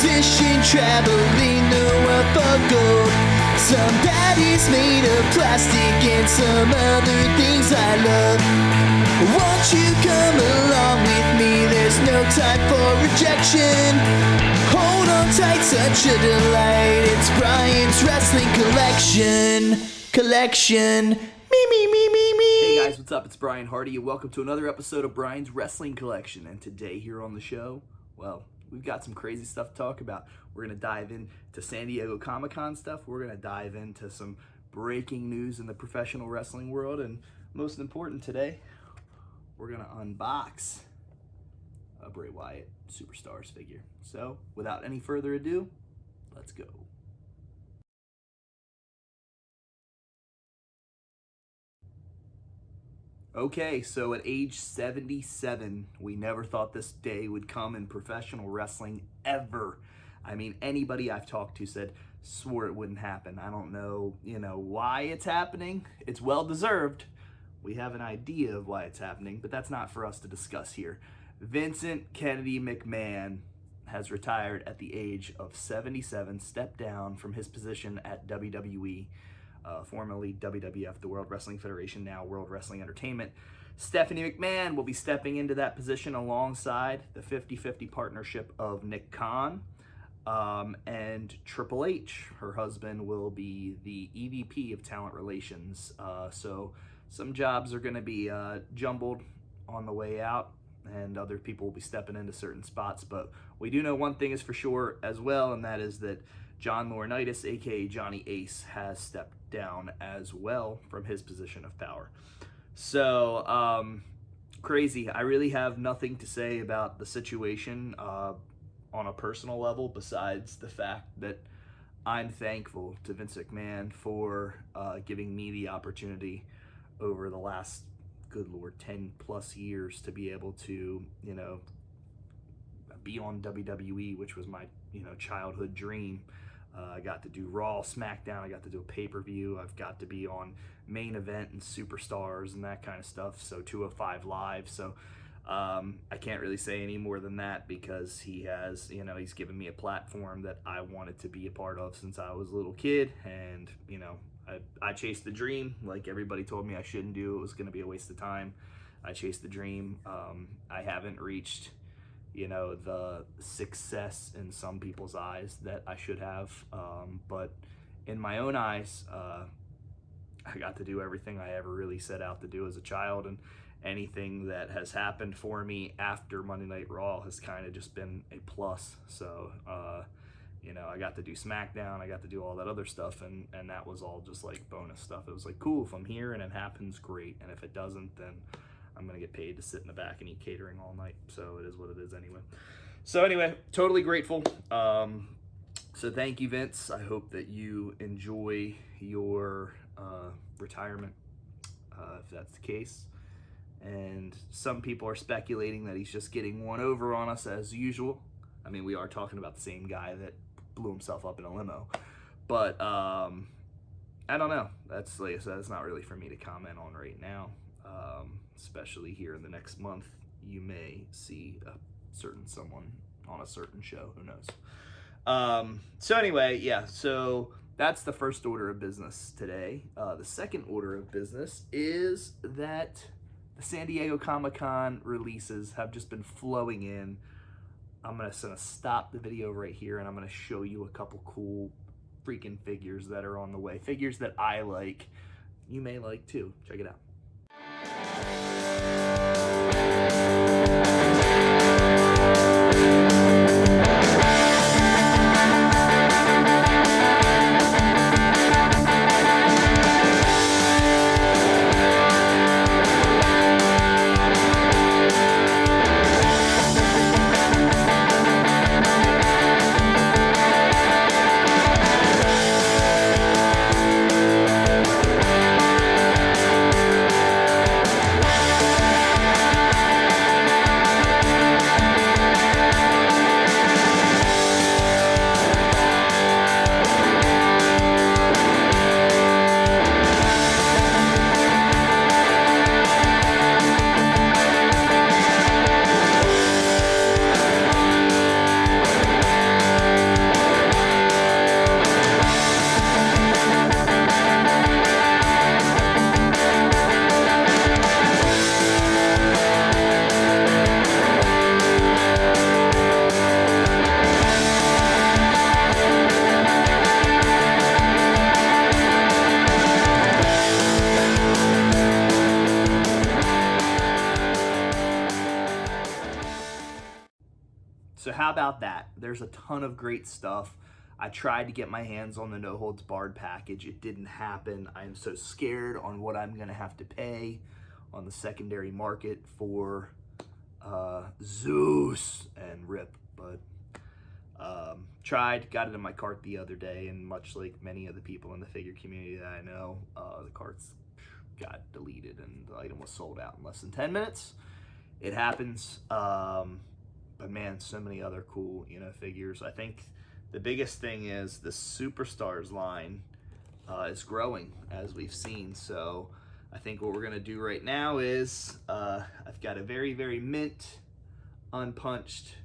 musician traveling the world for gold. Somebody's made of plastic and some other things I love. Won't you come along with me? There's no time for rejection. Hold on tight, such a delight. It's Brian's Wrestling Collection. Me. Hey guys, what's up? It's Brian Hardy and welcome to another episode of Brian's Wrestling Collection. And today here on the show, well, we've got some crazy stuff to talk about. We're going to dive into San Diego Comic-Con stuff. We're going to dive into some breaking news in the professional wrestling world. And most important today, we're going to unbox a Bray Wyatt Superstars figure. So, without any further ado, let's go. Okay, so at age 77, we never thought this day would come in professional wrestling ever. I mean, anybody I've talked to swore it wouldn't happen. I don't know, why it's happening. It's well deserved. We have an idea of why it's happening, but that's not for us to discuss here. Vincent Kennedy McMahon has retired at the age of 77, stepped down from his position at WWE, formerly WWF, the World Wrestling Federation, now World Wrestling Entertainment. Stephanie McMahon will be stepping into that position alongside the 50-50 partnership of Nick Khan and Triple H. Her husband will be the EVP of Talent Relations. So some jobs are going to be jumbled on the way out, and other people will be stepping into certain spots. But we do know one thing is for sure as well, and that is that John Laurinaitis, aka Johnny Ace, has stepped down as well from his position of power. So, crazy. I really have nothing to say about the situation on a personal level besides the fact that I'm thankful to Vince McMahon for giving me the opportunity over the last, good Lord, 10 plus years to be able to, be on WWE, which was my, childhood dream. I got to do Raw, SmackDown, I got to do a pay-per-view, I've got to be on Main Event and Superstars and that kind of stuff, so 205 Live, so I can't really say any more than that because he has, he's given me a platform that I wanted to be a part of since I was a little kid, and, I chased the dream like everybody told me I shouldn't do. It was going to be a waste of time. I chased the dream. I haven't reached the success in some people's eyes that I should have. But in my own eyes, I got to do everything I ever really set out to do as a child. And anything that has happened for me after Monday Night Raw has kind of just been a plus. So, I got to do SmackDown, I got to do all that other stuff. And that was all just like bonus stuff. It was like, cool, if I'm here and it happens, great. And if it doesn't, then I'm going to get paid to sit in the back and eat catering all night. So it is what it is anyway. So anyway, totally grateful. So thank you, Vince. I hope that you enjoy your retirement, if that's the case. And some people are speculating that he's just getting one over on us as usual. I mean, we are talking about the same guy that blew himself up in a limo. But I don't know. That's, like I said, it's not really for me to comment on right now. Especially here in the next month, you may see a certain someone on a certain show. Who knows? So anyway, yeah. So that's the first order of business today. The second order of business is that the San Diego Comic-Con releases have just been flowing in. I'm going to stop the video right here, and I'm going to show you a couple cool freaking figures that are on the way. Figures that I like. You may like too. Check it out. how about that? There's a ton of great stuff. I tried to get my hands on the No Holds Barred package. It didn't happen. I am so scared on what I'm going to have to pay on the secondary market for Zeus and Rip. But got it in my cart the other day, and much like many of the people in the figure community that I know, the carts got deleted and the item was sold out in less than 10 minutes. It happens. But man, so many other cool, figures. I think the biggest thing is the Superstars line is growing, as we've seen. So I think what we're going to do right now is I've got a very, very mint, unpunched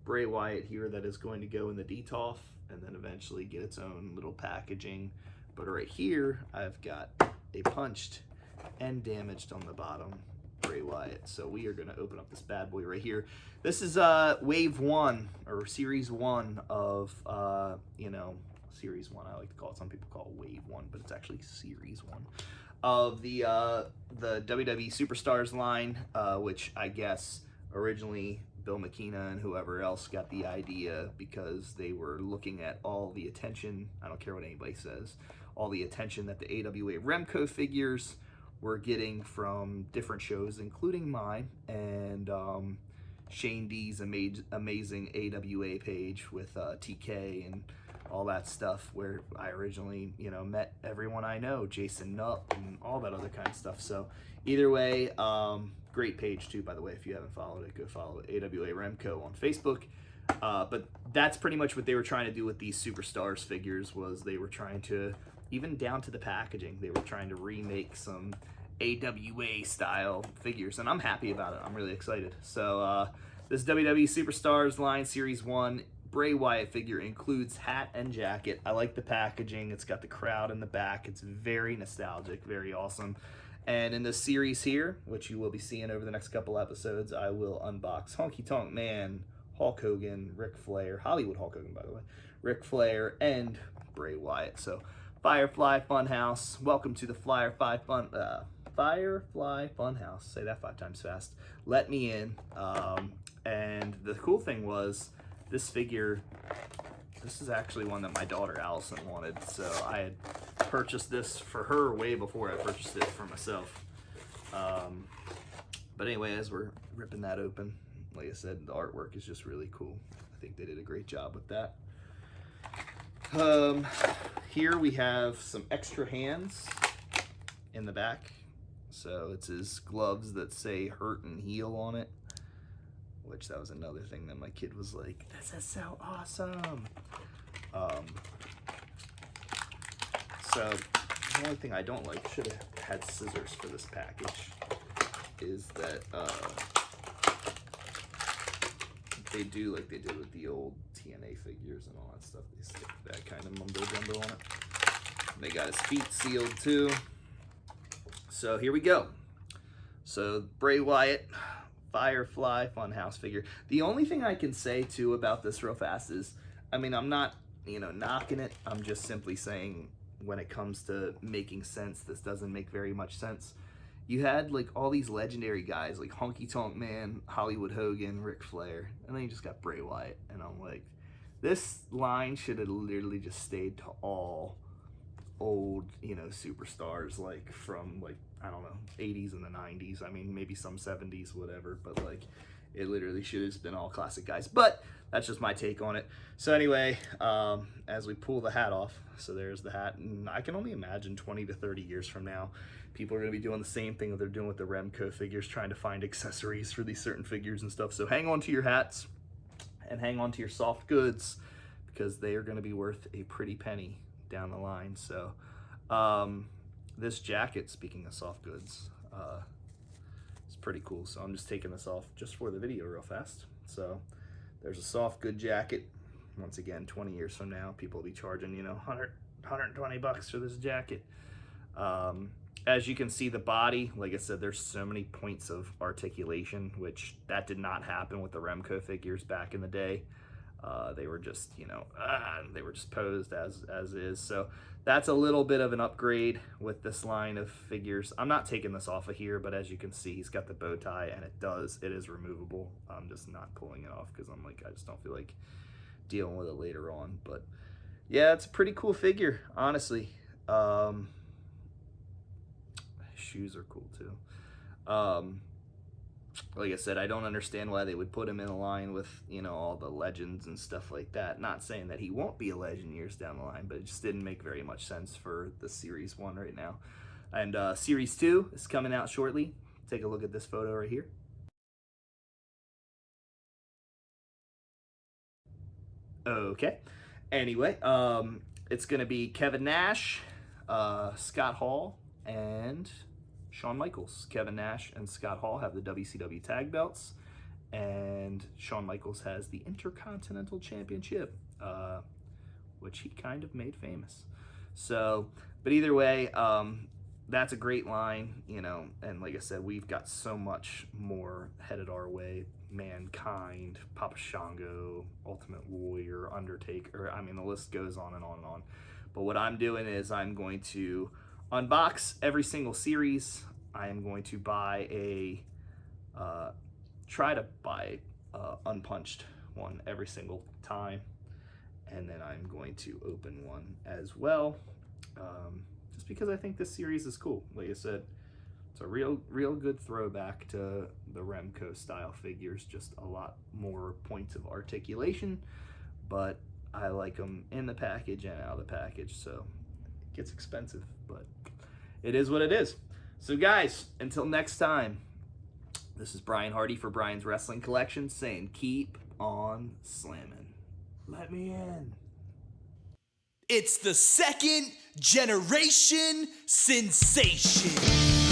Bray Wyatt here that is going to go in the DTOF and then eventually get its own little packaging. But right here, I've got a punched and damaged on the bottom Bray Wyatt. So we are going to open up this bad boy right here. This is wave 1 or series 1 of series 1. I like to call it. Some people call it wave 1, but it's actually series 1 of the WWE Superstars line, which I guess originally Bill McKenna and whoever else got the idea because they were looking at all the attention. I don't care what anybody says. All the attention that the AWA Remco figures were getting from different shows, including mine and Shane D's amazing AWA page with TK and all that stuff, where I originally, met everyone I know, Jason Nutt and all that other kind of stuff. So either way, great page too, by the way. If you haven't followed it, go follow it. AWA Remco on Facebook. But that's pretty much what they were trying to do with these Superstars figures, was they were trying to, even down to the packaging, they were trying to remake some AWA style figures, and I'm happy about it. I'm really excited. So this WWE Superstars line series 1 Bray Wyatt figure includes hat and jacket. I like the packaging. It's got the crowd in the back. It's very nostalgic, very awesome. And in this series here, which you will be seeing over the next couple episodes, I will unbox Honky Tonk Man, Hulk Hogan, Ric Flair, Hollywood Hulk Hogan, by the way, Ric Flair, and Bray Wyatt. So Firefly Funhouse, welcome to the Firefly Funhouse. Say that 5 times fast. Let me in. And the cool thing was, this figure, this is actually one that my daughter Allison wanted. So I had purchased this for her way before I purchased it for myself. But anyway, as we're ripping that open, like I said, the artwork is just really cool. I think they did a great job with that. Here we have some extra hands in the back. So it's his gloves that say hurt and heal on it, which that was another thing that my kid was like, this is so awesome. So the only thing I don't like, should have had scissors for this package, is that they do like they did with the old TNA figures and all that stuff. They stick that kind of mumbo jumbo on it. And they got his feet sealed too. So here we go. So Bray Wyatt, Firefly Funhouse figure. The only thing I can say too about this real fast is, I mean, I'm not, knocking it. I'm just simply saying, when it comes to making sense, this doesn't make very much sense. You had like all these legendary guys like Honky Tonk Man, Hollywood Hogan, Ric Flair, and then you just got Bray Wyatt. And I'm like, this line should have literally just stayed to all old, superstars, like from like, I don't know, 80s and the 90s. I mean, maybe some 70s, whatever, but like it literally should have been all classic guys. But that's just my take on it. So anyway, as we pull the hat off, so there's the hat, and I can only imagine 20 to 30 years from now, people are going to be doing the same thing that they're doing with the Remco figures, trying to find accessories for these certain figures and stuff. So hang on to your hats and hang on to your soft goods, because they are going to be worth a pretty penny down the line. So this jacket, speaking of soft goods, it's pretty cool. So I'm just taking this off just for the video real fast. So there's a soft good jacket. Once again, 20 years from now, people will be charging, 120 bucks for this jacket. As you can see, the body, like I said, there's so many points of articulation, which that did not happen with the Remco figures back in the day. They were just, they were just posed as is. So that's a little bit of an upgrade with this line of figures. I'm not taking this off of here, but as you can see, he's got the bow tie, and it is removable. I'm just not pulling it off because I just don't feel like dealing with it later on. But yeah, it's a pretty cool figure, honestly. Shoes are cool too. Like I said, I don't understand why they would put him in a line with, all the legends and stuff like that. Not saying that he won't be a legend years down the line, but it just didn't make very much sense for the Series 1 right now. And Series 2 is coming out shortly. Take a look at this photo right here. Okay. Anyway, it's going to be Kevin Nash, Scott Hall, and Shawn Michaels. Kevin Nash and Scott Hall have the WCW tag belts, and Shawn Michaels has the Intercontinental Championship, which he kind of made famous. So, but either way, that's a great line, and like I said, we've got so much more headed our way. Mankind, Papa Shango, Ultimate Warrior, Undertaker. The list goes on and on and on. But what I'm doing is I'm going to unbox every single series. I am going to buy try to buy unpunched one every single time, and then I'm going to open one as well, just because I think this series is cool. Like I said, it's a real good throwback to the Remco style figures, just a lot more points of articulation, but I like them in the package and out of the package, so it gets expensive, but it is what it is. So guys, until next time, this is Brian Hardy for Brian's Wrestling Collection saying keep on slamming. Let me in. It's the second generation sensation.